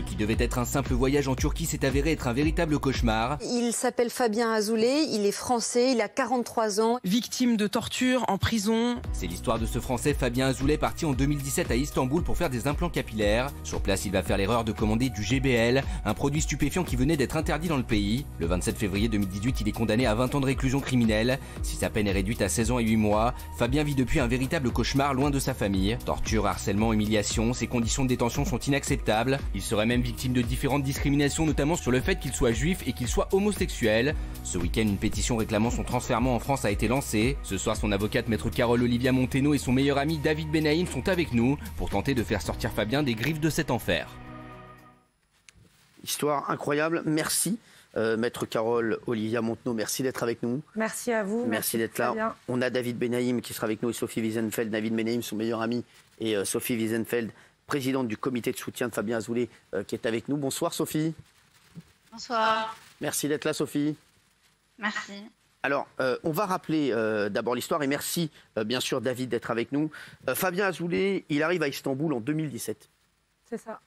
qui devait être un simple voyage en Turquie s'est avéré être un véritable cauchemar. Il s'appelle Fabien Azoulay, il est français, il a 43 ans. Victime de torture, en prison. C'est l'histoire de ce Français Fabien Azoulay parti en 2017 à Istanbul pour faire des implants capillaires. Sur place, il va faire l'erreur de commander du GBL, un produit stupéfiant qui venait d'être interdit dans le pays. Le 27 février 2018, il est condamné à 20 ans de réclusion criminelle. Si sa peine est réduite à 16 ans et 8 mois, Fabien vit depuis un véritable cauchemar loin de sa famille. Torture, harcèlement, humiliation, ses conditions de détention sont inacceptables. Il serait même victime de différentes discriminations, notamment sur le fait qu'il soit juif et qu'il soit homosexuel. Ce week-end, une pétition réclamant son transfèrement en France a été lancée. Ce soir, son avocate, maître Carole Olivia Monteno, et son meilleur ami David Benaïm sont avec nous pour tenter de faire sortir Fabien des griffes de cet enfer. Histoire incroyable, merci. Maître Carole Olivia Monteno, merci d'être avec nous. Merci à vous. Merci d'être là. Bien. On a David Benaïm qui sera avec nous et Sophie Wiesenfeld. David Benaïm, son meilleur ami, et Sophie Wiesenfeld, présidente du comité de soutien de Fabien Azoulay, qui est avec nous. Bonsoir Sophie. Bonsoir. Merci d'être là Sophie. Merci. Alors, on va rappeler d'abord l'histoire et merci bien sûr David d'être avec nous. Fabien Azoulay, il arrive à Istanbul en 2017. C'est ça.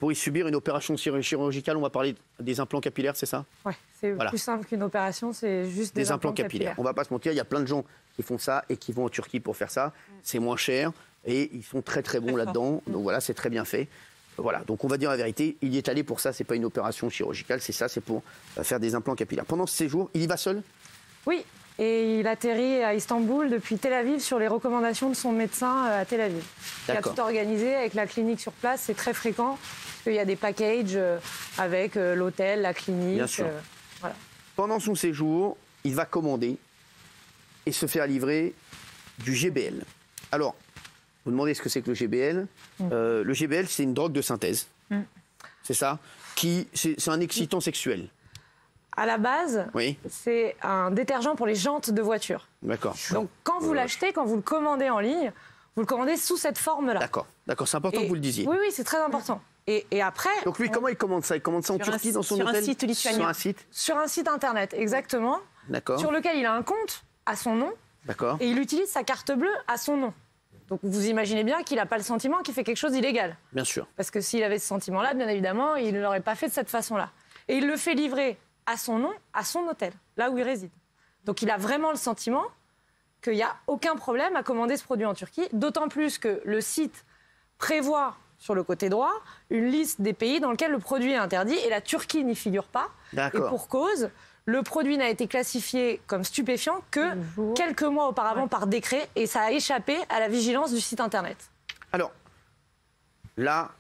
Pour y subir une opération chirurgicale, on va parler des implants capillaires, c'est ça? Ouais, c'est Voilà. plus simple qu'une opération, c'est juste des implants capillaires. On va pas se mentir, il y a plein de gens qui font ça et qui vont en Turquie pour faire ça. C'est moins cher et ils sont très très bons là-dedans. Donc voilà, c'est très bien fait. Voilà, donc on va dire la vérité, il y est allé pour ça, c'est pas une opération chirurgicale, c'est ça, c'est pour faire des implants capillaires. Pendant ce séjour, il y va seul? Oui, et il atterrit à Istanbul depuis Tel Aviv sur les recommandations de son médecin à Tel Aviv. Il a tout organisé avec la clinique sur place, c'est très fréquent, parce qu'il y a des packages avec l'hôtel, la clinique. Bien sûr. Voilà. Pendant son séjour, il va commander et se faire livrer du GBL. Alors, vous demandez ce que c'est que le GBL. Le GBL, c'est une drogue de synthèse. C'est ça? C'est un excitant sexuel. À la base, Oui. c'est un détergent pour les jantes de voiture. D'accord. Donc quand vous l'achetez, quand vous le commandez en ligne, vous le commandez sous cette forme-là. D'accord, d'accord, c'est important que vous le disiez. Oui, oui, c'est très important. Et après... Donc lui, comment il commande ça? Il commande ça en Turquie, dans son hôtel? Sur un site lituanien. Sur un site? Sur un site internet, exactement. D'accord. Sur lequel il a un compte à son nom. D'accord. Et il utilise sa carte bleue à son nom. Donc vous imaginez bien qu'il n'a pas le sentiment qu'il fait quelque chose d'illégal. Bien sûr. Parce que s'il avait ce sentiment-là, bien évidemment, il ne l'aurait pas fait de cette façon-là. Et il le fait livrer à son nom, à son hôtel, là où il réside. Donc il a vraiment le sentiment qu'il n'y a aucun problème à commander ce produit en Turquie, d'autant plus que le site prévoit, sur le côté droit, une liste des pays dans lesquels le produit est interdit, et la Turquie n'y figure pas. Et pour cause, le produit n'a été classifié comme stupéfiant que quelques mois auparavant par décret, et ça a échappé à la vigilance du site internet. Alors, là,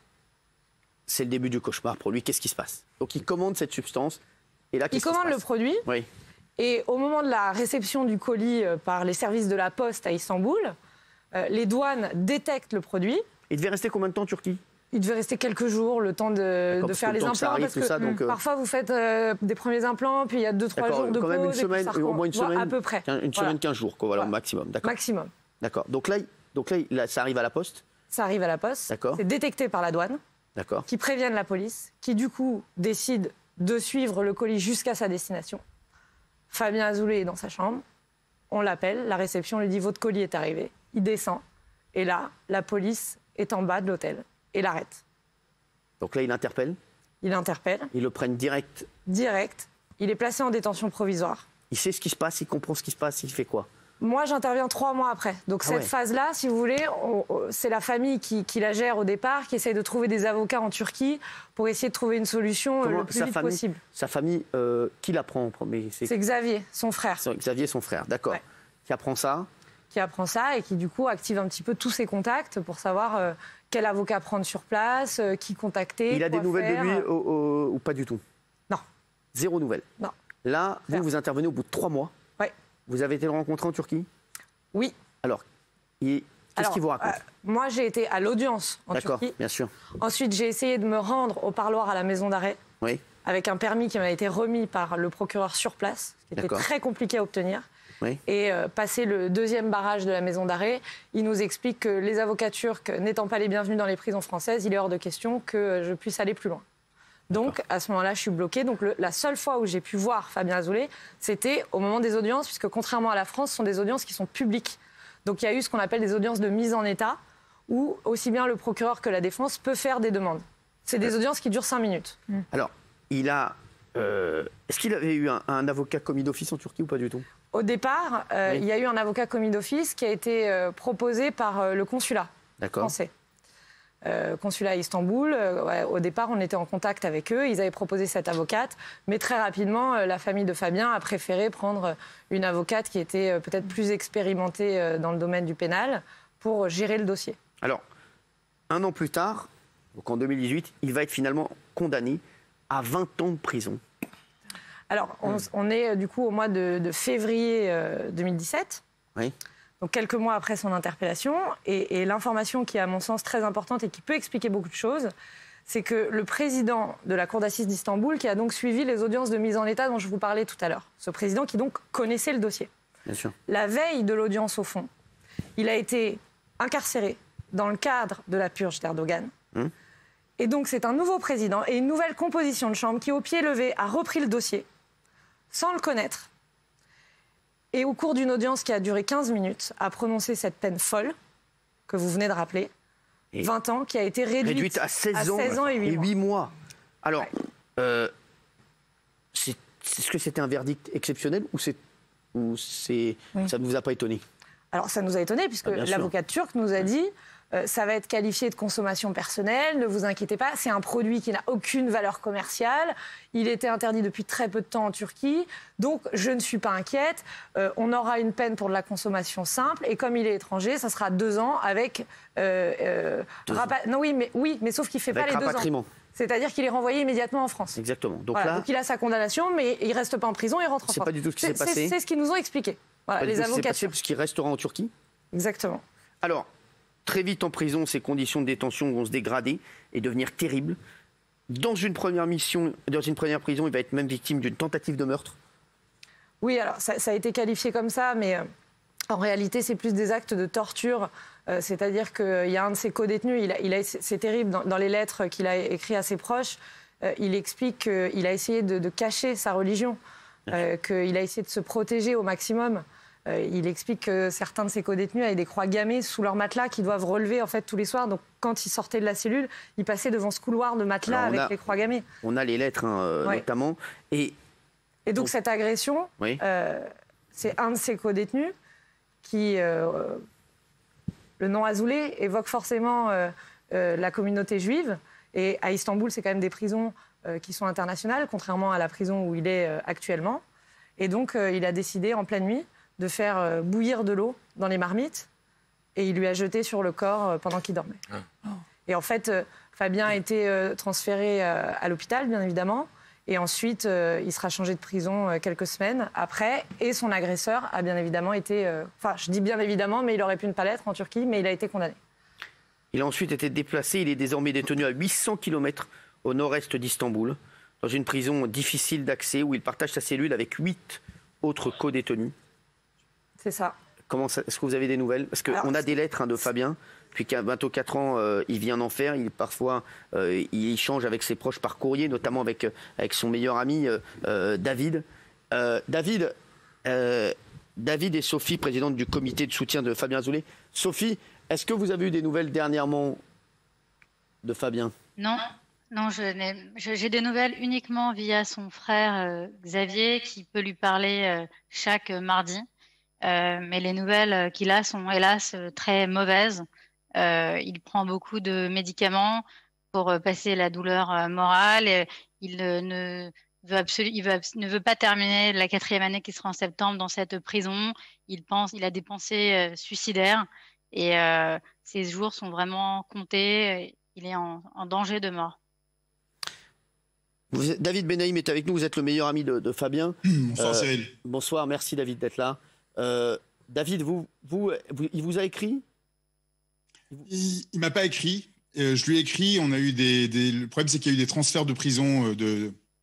c'est le début du cauchemar pour lui. Qu'est-ce qui se passe? Donc il commande cette substance, et là, il commande le produit, oui. Et au moment de la réception du colis par les services de la Poste à Istanbul, les douanes détectent le produit. Il devait rester combien de temps en Turquie? Il devait rester quelques jours, le temps de faire les implants, arrive, parce que ça, donc, parfois vous faites des premiers implants, puis il y a 2-3 jours de quand même pause. une semaine, au moins une semaine, à peu près. Une semaine, 15 jours, quoi, voilà, au maximum. Maximum. D'accord. Donc là, ça arrive à la Poste? Ça arrive à la Poste. D'accord. C'est détecté par la douane. D'accord. Qui préviennent la police, qui du coup décide de suivre le colis jusqu'à sa destination. Fabien Azoulay est dans sa chambre. On l'appelle, la réception lui dit « Votre colis est arrivé ». Il descend. Et là, la police est en bas de l'hôtel et l'arrête. Donc là, il interpelle? Il interpelle. Ils le prennent direct? Direct. Il est placé en détention provisoire. Il sait ce qui se passe, il comprend ce qui se passe, il fait quoi? Moi, j'interviens 3 mois après. Donc cette phase-là, si vous voulez, c'est la famille qui la gère au départ, qui essaye de trouver des avocats en Turquie pour essayer de trouver une solution le plus vite possible. Sa famille, qui l'apprend en premier? C'est Xavier, son frère. Xavier, son frère, d'accord. Ouais. Qui apprend ça? Qui apprend ça et qui, du coup, active un petit peu tous ses contacts pour savoir quel avocat prendre sur place, qui contacter. Il a des nouvelles de lui ou pas du tout? Non. Zéro nouvelle? Non. Là, vous intervenez au bout de 3 mois? Oui. Vous avez été le rencontrer en Turquie? Oui. Alors, qu'est-ce qu'il vous raconte? Moi, j'ai été à l'audience en Turquie. D'accord, bien sûr. Ensuite, j'ai essayé de me rendre au parloir à la maison d'arrêt. Oui. Avec un permis qui m'a été remis par le procureur sur place, ce qui était très compliqué à obtenir. Oui. Et passé le 2e barrage de la maison d'arrêt, il nous explique que les avocats turcs n'étant pas les bienvenus dans les prisons françaises, il est hors de question que je puisse aller plus loin. Donc, à ce moment-là, je suis bloquée. Donc, la seule fois où j'ai pu voir Fabien Azoulay, c'était au moment des audiences, puisque contrairement à la France, ce sont des audiences qui sont publiques. Donc, il y a eu ce qu'on appelle des audiences de mise en état, où aussi bien le procureur que la défense peut faire des demandes. C'est des audiences qui durent 5 minutes. Alors, il a... Est-ce qu'il avait eu un avocat commis d'office en Turquie ou pas du tout? Au départ, Oui. il y a eu un avocat commis d'office qui a été proposé par le consulat français. Consulat à Istanbul. Au départ, on était en contact avec eux. Ils avaient proposé cette avocate. Mais très rapidement, la famille de Fabien a préféré prendre une avocate qui était peut-être plus expérimentée dans le domaine du pénal pour gérer le dossier. Alors, un an plus tard, donc en 2018, il va être finalement condamné à 20 ans de prison. Alors, on est du coup au mois de février 2017. Oui. Donc quelques mois après son interpellation. Et l'information qui est à mon sens très importante et qui peut expliquer beaucoup de choses, c'est que le président de la cour d'assises d'Istanbul, qui a donc suivi les audiences de mise en état dont je vous parlais tout à l'heure, ce président qui donc connaissait le dossier, Bien sûr. la veille de l'audience au fond, il a été incarcéré dans le cadre de la purge d'Erdogan. Et donc c'est un nouveau président et une nouvelle composition de chambre qui, au pied levé, a repris le dossier sans le connaître. Et au cours d'une audience qui a duré 15 minutes, a prononcé cette peine folle, que vous venez de rappeler, 20 ans, qui a été réduite à 16 ans et 8 mois. Alors, est-ce que c'était un verdict exceptionnel ou ça ne vous a pas étonné? Alors ça nous a étonnés, puisque l'avocate turque nous a dit ça va être qualifié de consommation personnelle, ne vous inquiétez pas, c'est un produit qui n'a aucune valeur commerciale, il était interdit depuis très peu de temps en Turquie, donc je ne suis pas inquiète, on aura une peine pour de la consommation simple, et comme il est étranger, ça sera 2 ans avec... Non, oui, mais sauf qu'il ne fait pas les 2 ans. C'est-à-dire qu'il est renvoyé immédiatement en France. Exactement. Donc, voilà, là, donc il a sa condamnation, mais il ne reste pas en prison, il rentre en France. C'est pas du tout ce qui s'est passé. C'est ce qu'ils nous ont expliqué. Voilà, les avocats. Puisqu'il restera en Turquie. Exactement. Alors, très vite en prison, ses conditions de détention vont se dégrader et devenir terribles. Dans une première prison, il va être même victime d'une tentative de meurtre. Oui, alors ça a été qualifié comme ça, mais en réalité, c'est plus des actes de torture. C'est-à-dire qu'il y a un de ses co-détenus, c'est terrible, dans les lettres qu'il a écrites à ses proches, il explique qu'il a essayé de cacher sa religion, qu'il a essayé de se protéger au maximum. Il explique que certains de ses co-détenus avaient des croix gammées sous leur matelas qu'ils doivent relever en fait tous les soirs. Donc quand ils sortaient de la cellule, ils passaient devant ce couloir de matelas avec les croix gammées. On a les lettres notamment. Et donc cette agression, c'est un de ses co-détenus qui, le nom Azoulay, évoque forcément la communauté juive. Et à Istanbul, c'est quand même des prisons qui sont internationales, contrairement à la prison où il est actuellement. Et donc il a décidé en pleine nuit de faire bouillir de l'eau dans les marmites et il lui a jeté sur le corps pendant qu'il dormait. Et en fait, Fabien a été transféré à l'hôpital, bien évidemment, et ensuite il sera changé de prison quelques semaines après, et son agresseur a bien évidemment été... Enfin, je dis bien évidemment, mais il aurait pu ne pas l'être en Turquie, mais il a été condamné. Il a ensuite été déplacé, il est désormais détenu à 800 km au nord-est d'Istanbul, dans une prison difficile d'accès où il partage sa cellule avec 8 autres co-détenus. C'est ça. Est-ce que vous avez des nouvelles? Parce qu'on a des lettres de Fabien. Depuis bientôt 4 ans, il vit en enfer. Parfois, il échange avec ses proches par courrier, notamment avec son meilleur ami David. David et Sophie, présidente du comité de soutien de Fabien Azoulay. Sophie, est-ce que vous avez eu des nouvelles dernièrement de Fabien? Non, j'ai des nouvelles uniquement via son frère Xavier, qui peut lui parler chaque mardi. Mais les nouvelles qu'il a sont hélas très mauvaises. Il prend beaucoup de médicaments pour passer la douleur morale. Et il ne veut pas terminer la 4e année qui sera en septembre dans cette prison. Il a des pensées suicidaires et ses jours sont vraiment comptés. Il est en danger de mort. David Benaïm est avec nous, vous êtes le meilleur ami de Fabien. Bonsoir Cyril. Bonsoir, merci David d'être là. David, il vous a écrit? Il ne m'a pas écrit. Je lui ai écrit. On a eu le problème, c'est qu'il y a eu des transferts de prison.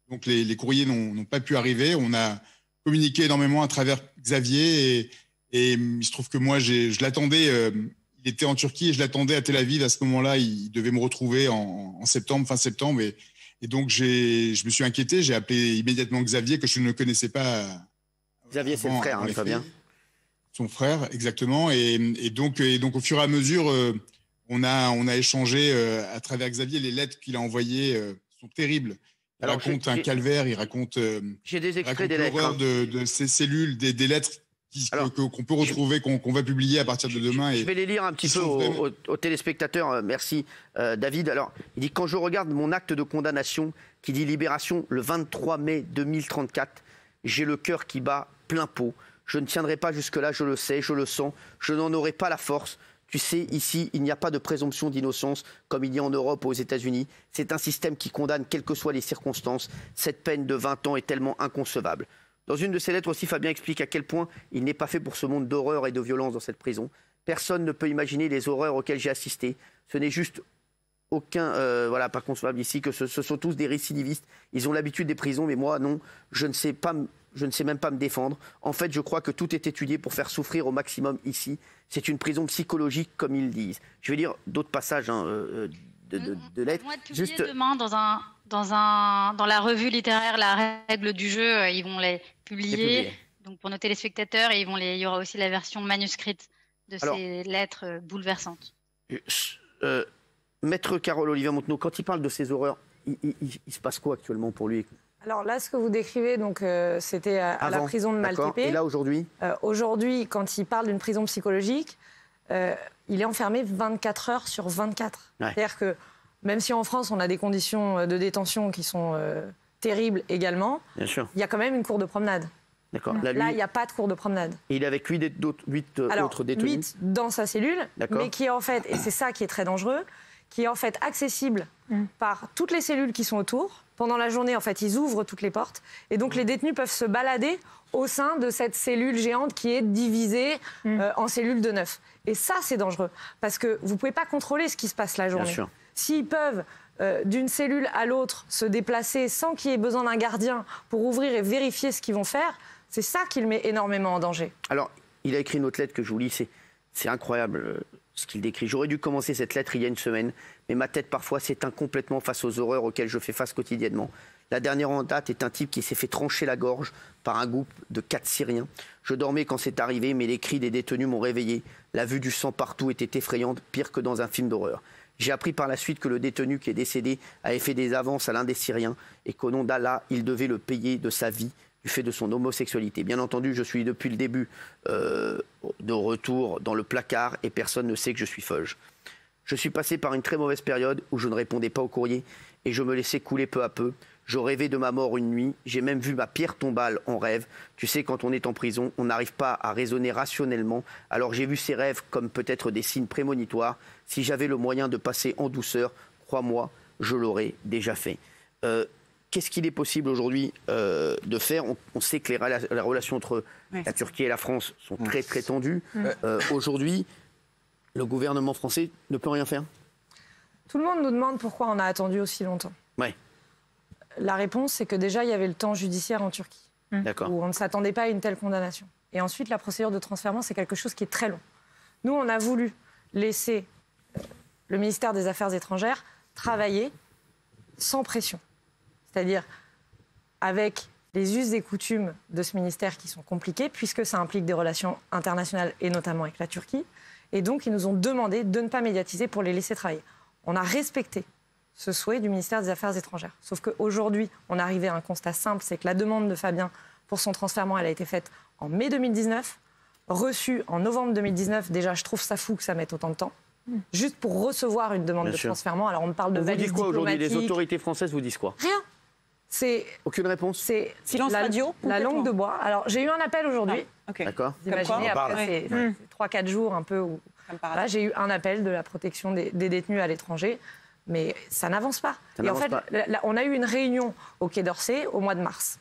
Donc les courriers n'ont pas pu arriver. On a communiqué énormément à travers Xavier. Et il se trouve que moi, je l'attendais. Il était en Turquie et je l'attendais à Tel Aviv. À ce moment-là, il devait me retrouver en septembre, fin septembre. Et donc, je me suis inquiété. J'ai appelé immédiatement Xavier, que je ne connaissais pas. Xavier, c'est le frère, Fabien. Son frère, exactement. Et donc, au fur et à mesure, On a échangé à travers Xavier. Les lettres qu'il a envoyées sont terribles. Il raconte un calvaire, il raconte j'ai des extraits des lettres, l'horreur de ces cellules, des lettres qu'on peut retrouver, qu'on va publier à partir de demain. Je vais les lire un petit peu aux téléspectateurs. Merci David. Alors, il dit « Quand je regarde mon acte de condamnation qui dit libération le 23 mai 2034, j'ai le cœur qui bat plein pot. Je ne tiendrai pas jusque-là, je le sais, je le sens. Je n'en aurai pas la force. Tu sais, ici, il n'y a pas de présomption d'innocence comme il y a en Europe ou aux États-Unis. C'est un système qui condamne quelles que soient les circonstances. Cette peine de 20 ans est tellement inconcevable. » Dans une de ses lettres aussi, Fabien explique à quel point il n'est pas fait pour ce monde d'horreur et de violence dans cette prison. Personne ne peut imaginer les horreurs auxquelles j'ai assisté. Ce n'est juste aucun, pas concevable ici, que ce sont tous des récidivistes. Ils ont l'habitude des prisons, mais moi, non, je ne sais même pas me défendre. En fait, je crois que tout est étudié pour faire souffrir au maximum ici. C'est une prison psychologique, comme ils disent. Je vais lire d'autres passages de lettres. Moi, juste demain dans la revue littéraire La règle du jeu, ils vont les publier. Donc pour nos téléspectateurs, il y aura aussi la version manuscrite de ces lettres bouleversantes. Maître Carole Olivier Montenot, quand il parle de ces horreurs, il se passe quoi actuellement pour lui? Alors là, ce que vous décrivez, donc c'était à la prison de Maltépé. Et là, aujourd'hui aujourd'hui, quand il parle d'une prison psychologique, il est enfermé 24 heures sur 24. Ouais. C'est-à-dire que même si en France, on a des conditions de détention qui sont terribles également, bien sûr, il y a quand même une cour de promenade. D'accord. Là, il n'y a pas de cour de promenade. Et il est avec 8 autres détenus. 8 dans sa cellule, mais qui est en fait, et c'est ça qui est très dangereux, qui est en fait accessible par toutes les cellules qui sont autour. Pendant la journée, en fait, ils ouvrent toutes les portes. Et donc, les détenus peuvent se balader au sein de cette cellule géante qui est divisée en cellules de 9. Et ça, c'est dangereux. Parce que vous ne pouvez pas contrôler ce qui se passe la journée. Bien sûr. S'ils peuvent, d'une cellule à l'autre, se déplacer sans qu'il y ait besoin d'un gardien pour ouvrir et vérifier ce qu'ils vont faire, c'est ça qui le met énormément en danger. Alors, il a écrit une autre lettre que je vous lis. C'est incroyable ce qu'il décrit. J'aurais dû commencer cette lettre il y a une semaine, mais ma tête parfois s'éteint complètement face aux horreurs auxquelles je fais face quotidiennement. La dernière en date est un type qui s'est fait trancher la gorge par un groupe de 4 Syriens. Je dormais quand c'est arrivé, mais les cris des détenus m'ont réveillé. La vue du sang partout était effrayante, pire que dans un film d'horreur. J'ai appris par la suite que le détenu qui est décédé avait fait des avances à l'un des Syriens et qu'au nom d'Allah, il devait le payer de sa vie du fait de son homosexualité. Bien entendu, je suis depuis le début de retour dans le placard et personne ne sait que je suis feuge. Je suis passé par une très mauvaise période où je ne répondais pas aux courriers et je me laissais couler peu à peu. Je rêvais de ma mort une nuit, j'ai même vu ma pierre tombale en rêve. Tu sais, quand on est en prison, on n'arrive pas à raisonner rationnellement. Alors j'ai vu ces rêves comme peut-être des signes prémonitoires. Si j'avais le moyen de passer en douceur, crois-moi, je l'aurais déjà fait. Qu'est-ce qu'il est possible aujourd'hui de faire? On sait que les relations entre la Turquie et la France sont très très tendues. Aujourd'hui, le gouvernement français ne peut rien faire? Tout le monde nous demande pourquoi on a attendu aussi longtemps. Ouais. La réponse, c'est que déjà, il y avait le temps judiciaire en Turquie, où on ne s'attendait pas à une telle condamnation. Et ensuite, la procédure de transfèrement, c'est quelque chose qui est très long. Nous, on a voulu laisser le ministère des Affaires étrangères travailler sans pression. C'est-à-dire avec les us et coutumes de ce ministère qui sont compliqués, puisque ça implique des relations internationales et notamment avec la Turquie. Et donc, ils nous ont demandé de ne pas médiatiser pour les laisser travailler. On a respecté ce souhait du ministère des Affaires étrangères. Sauf qu'aujourd'hui, on est arrivé à un constat simple, c'est que la demande de Fabien pour son transfèrement, elle a été faite en mai 2019, reçue en novembre 2019. Déjà, je trouve ça fou que ça mette autant de temps. Juste pour recevoir une demande de transfèrement. Alors, on me parle de valise diplomatique. Vous dites quoi aujourd'hui? Les autorités françaises vous disent quoi? Rien. Aucune réponse? C'est silence radio. La langue de bois. Alors, j'ai eu un appel aujourd'hui. Okay. D'accord. Vous imaginez, après ces 3-4 jours un peu où... Là, j'ai eu un appel de la protection des détenus à l'étranger, mais ça n'avance pas. Et en fait, là, on a eu une réunion au Quai d'Orsay au mois de mars,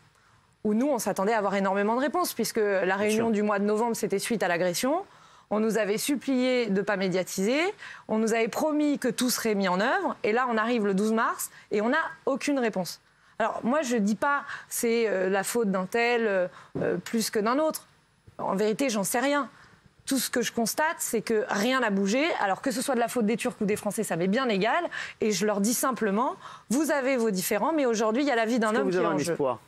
où nous, on s'attendait à avoir énormément de réponses, puisque la réunion du mois de novembre, c'était suite à l'agression. On nous avait supplié de ne pas médiatiser, on nous avait promis que tout serait mis en œuvre, et là, on arrive le 12 mars, et on n'a aucune réponse. Alors, moi, je ne dis pas c'est la faute d'un tel plus que d'un autre. En vérité, j'en sais rien. Tout ce que je constate, c'est que rien n'a bougé. Alors que ce soit de la faute des Turcs ou des Français, ça m'est bien égal. Et je leur dis simplement, vous avez vos différends, mais aujourd'hui, il y a la vie d'un homme qui est en jeu. Espoir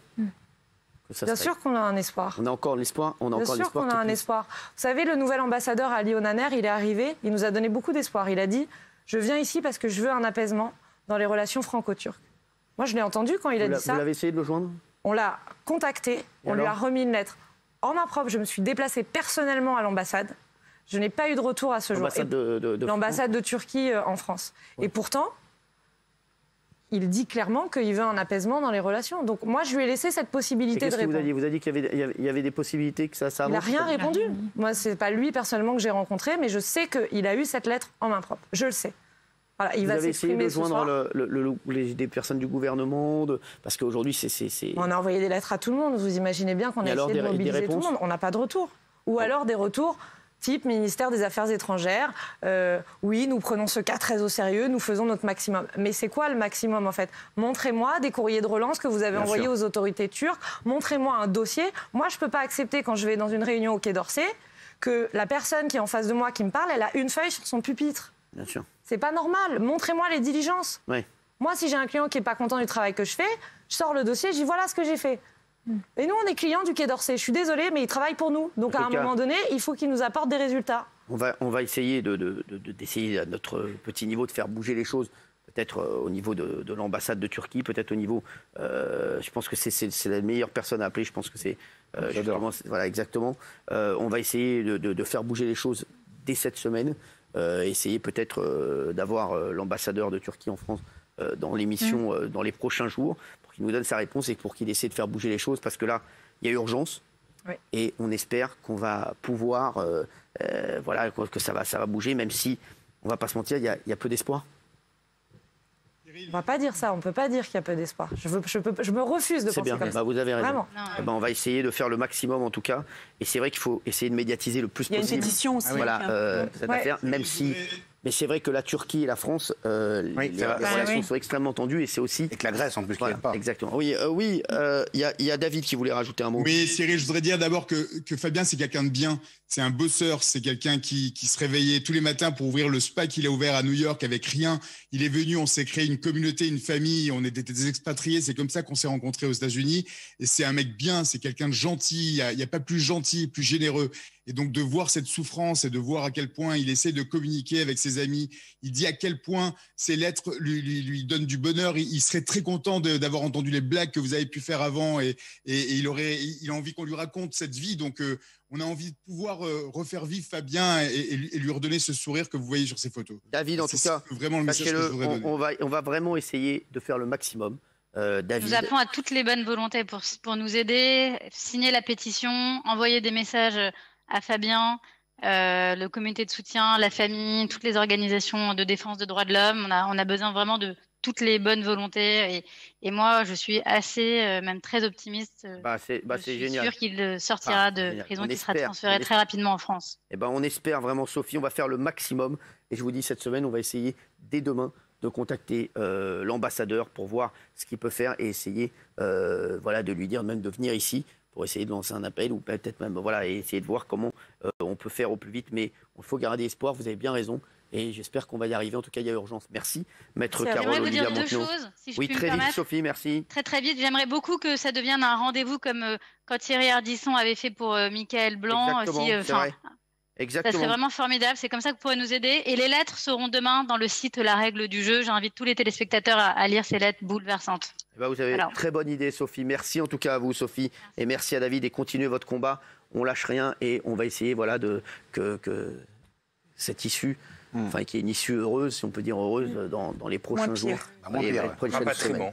Bien sûr qu'on a un espoir. On a encore l'espoir. Bien sûr qu'on a un espoir. Vous savez, le nouvel ambassadeur Ali Onaner, il est arrivé, il nous a donné beaucoup d'espoir. Il a dit, Je viens ici parce que je veux un apaisement dans les relations franco-turques. Moi, je l'ai entendu quand il a dit ça. Vous l'avez essayé de le joindre? On l'a contacté, on lui a remis une lettre en main propre. Je me suis déplacée personnellement à l'ambassade. Je n'ai pas eu de retour à ce jour. L'ambassade de Turquie en France. Ouais. Et pourtant, il dit clairement qu'il veut un apaisement dans les relations. Donc moi, je lui ai laissé cette possibilité de répondre. Vous avez dit qu'il y avait des possibilités que ça avance? Il n'a rien répondu. Moi, ce n'est pas lui personnellement que j'ai rencontré, mais je sais qu'il a eu cette lettre en main propre. Je le sais. Voilà, il va s'exprimer ce soir. Vous avez essayé de joindre des personnes du gouvernement parce qu'aujourd'hui, On a envoyé des lettres à tout le monde. Vous imaginez bien qu'on a essayé de mobiliser tout le monde. On n'a pas de retour. Ou alors des retours type ministère des Affaires étrangères. Oui, nous prenons ce cas très au sérieux, nous faisons notre maximum. Mais c'est quoi le maximum, en fait? Montrez-moi des courriers de relance que vous avez envoyés aux autorités turques. Montrez-moi un dossier. Moi, je ne peux pas accepter, quand je vais dans une réunion au Quai d'Orsay, que la personne qui est en face de moi, qui me parle, elle a une feuille sur son pupitre. Bien sûr. C'est pas normal. Montrez-moi les diligences. Oui. Moi, si j'ai un client qui n'est pas content du travail que je fais, je sors le dossier, je dis voilà ce que j'ai fait. Et nous, on est clients du Quai d'Orsay. Je suis désolée, mais ils travaillent pour nous. Donc, à un moment donné, il faut qu'ils nous apportent des résultats. On va essayer d'essayer à notre petit niveau de faire bouger les choses. Peut-être au niveau de l'ambassade de Turquie, peut-être au niveau... je pense que c'est la meilleure personne à appeler. Je pense que c'est... voilà, exactement. On va essayer de faire bouger les choses dès cette semaine. Essayer peut-être d'avoir l'ambassadeur de Turquie en France dans l'émission dans les prochains jours, pour qu'il nous donne sa réponse et pour qu'il essaie de faire bouger les choses, parce que là, il y a urgence. Oui. Et on espère qu'on va pouvoir, voilà, que ça va bouger, même si, on ne va pas se mentir, il y a peu d'espoir. On ne va pas dire ça, on ne peut pas dire qu'il y a peu d'espoir. Je me refuse de penser comme ça. Vous avez raison. Vraiment. On va essayer de faire le maximum en tout cas. Et c'est vrai qu'il faut essayer de médiatiser le plus possible. Il y a une pétition aussi. Voilà, cette affaire, même si... Mais c'est vrai que la Turquie et la France, les relations sont extrêmement tendues et c'est aussi... Et que la Grèce en plus, qui n'aime pas. Exactement. Oui, il y a David qui voulait rajouter un mot. Oui, Cyril, je voudrais dire d'abord que Fabien, c'est quelqu'un de bien. C'est un bosseur, c'est quelqu'un qui se réveillait tous les matins pour ouvrir le spa qu'il a ouvert à New York avec rien. Il est venu, on s'est créé une communauté, une famille, on était des expatriés. C'est comme ça qu'on s'est rencontrés aux États-Unis. Et c'est un mec bien, c'est quelqu'un de gentil. Il n'y a pas plus gentil, plus généreux. Et donc de voir cette souffrance et de voir à quel point il essaie de communiquer avec ses amis, il dit à quel point ces lettres lui donnent du bonheur. Il serait très content d'avoir entendu les blagues que vous avez pu faire avant et il a envie qu'on lui raconte cette vie. Donc on a envie de pouvoir refaire vivre Fabien et lui redonner ce sourire que vous voyez sur ces photos. David, en tout cas, vraiment le message que je voudrais donner. On va vraiment essayer de faire le maximum. David. Nous appelons à toutes les bonnes volontés pour nous aider, signer la pétition, envoyer des messages à Fabien, le comité de soutien, la famille, toutes les organisations de défense des droits de l'homme. On a besoin vraiment de toutes les bonnes volontés. Et moi, je suis assez, même très optimiste. C'est génial. Je suis sûre qu'il sortira de prison, qu'il sera transféré très rapidement en France. On espère vraiment, Sophie. On va faire le maximum. Et je vous dis, cette semaine, on va essayer dès demain de contacter l'ambassadeur pour voir ce qu'il peut faire et essayer de lui dire même de venir ici pour essayer de lancer un appel ou peut-être même et essayer de voir comment on peut faire au plus vite. Mais il faut garder espoir, vous avez bien raison. Et j'espère qu'on va y arriver. En tout cas, il y a urgence. Merci, Maître Carole. J'aimerais vous dire deux choses, si je puis me très permettre. Vite, Sophie, merci. Très, très vite. J'aimerais beaucoup que ça devienne un rendez-vous comme quand Thierry Ardisson avait fait pour Michael Blanc. Exactement, Exactement. Ça serait vraiment formidable. C'est comme ça que vous pourrez nous aider. Et les lettres seront demain dans le site La Règle du Jeu. J'invite tous les téléspectateurs à lire ces lettres bouleversantes. Vous avez une très bonne idée, Sophie. Merci en tout cas à vous, Sophie. Merci. Et merci à David. Et continuez votre combat. On lâche rien et on va essayer que cette issue, qu'il y ait une issue heureuse, si on peut dire heureuse, dans les prochains jours. Les prochaines semaines.